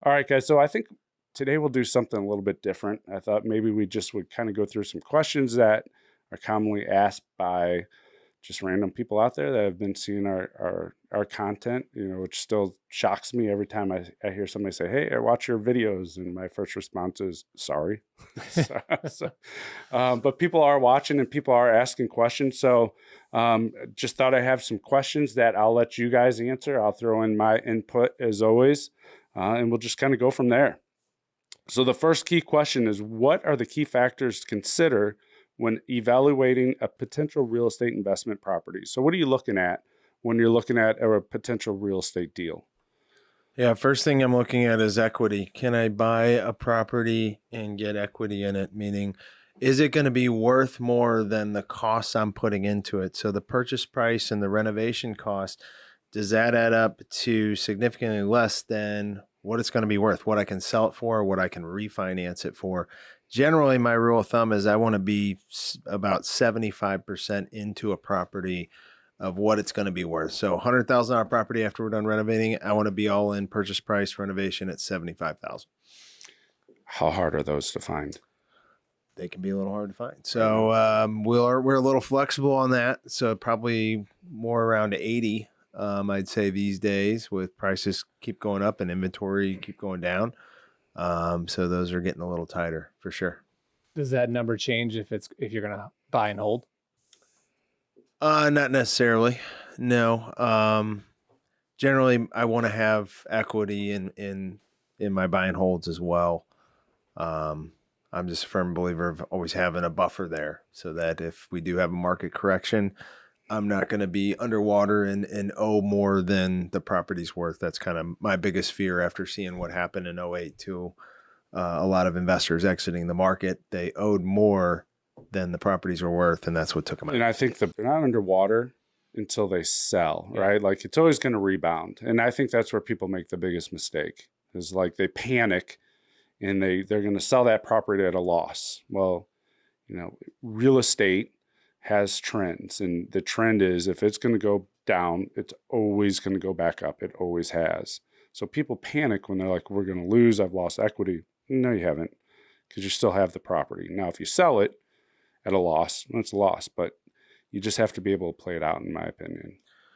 All right, guys. So I think today we'll do something a little bit different. I thought maybe we just would kind of go through some questions that are commonly asked by just random people out there that have been seeing our content, which still shocks me every time I hear somebody say, "Hey, I watch your videos," and my first response is, "Sorry." so, but people are watching and people are asking questions. So just thought I have some questions that I'll let you guys answer. I'll throw in my input as always, and we'll just kind of go from there. So the first key question is, what are the key factors to consider when evaluating a potential real estate investment property? So what are you looking at when you're looking at a potential real estate deal? Yeah, first thing I'm looking at is equity. Can I buy a property and get equity in it? Meaning, is it going to be worth more than the costs I'm putting into it? So the purchase price and the renovation cost, does that add up to significantly less than what it's going to be worth, what I can sell it for, what I can refinance it for? Generally, my rule of thumb is I want to be about 75% into a property of what it's going to be worth. So $100,000 property after we're done renovating, I want to be all in purchase price renovation at 75,000. How hard are those to find? They can be a little hard to find. So we're a little flexible on that. So probably more around 80, I'd say these days, with prices keep going up and inventory keep going down. So those are getting a little tighter for sure. Does that number change if you're gonna buy and hold? Not necessarily. No. Generally, I want to have equity in my buy and holds as well. I'm just a firm believer of always having a buffer there, so that if we do have a market correction, I'm not going to be underwater and owe more than the property's worth. That's kind of my biggest fear after seeing what happened in '08 to a lot of investors exiting the market. They owed more than the properties were worth, and that's what took them out. And I think they're not underwater until they sell, right? Like it's always going to rebound. And I think that's where people make the biggest mistake, is like they panic and they're going to sell that property at a loss. Well, real estate has trends, and the trend is if it's going to go down, it's always going to go back up. It always has. So people panic when they're like, we're going to lose, I've lost equity. No, you haven't, because you still have the property. Now, if you sell it at a loss, well, it's a loss, but you just have to be able to play it out, in my opinion.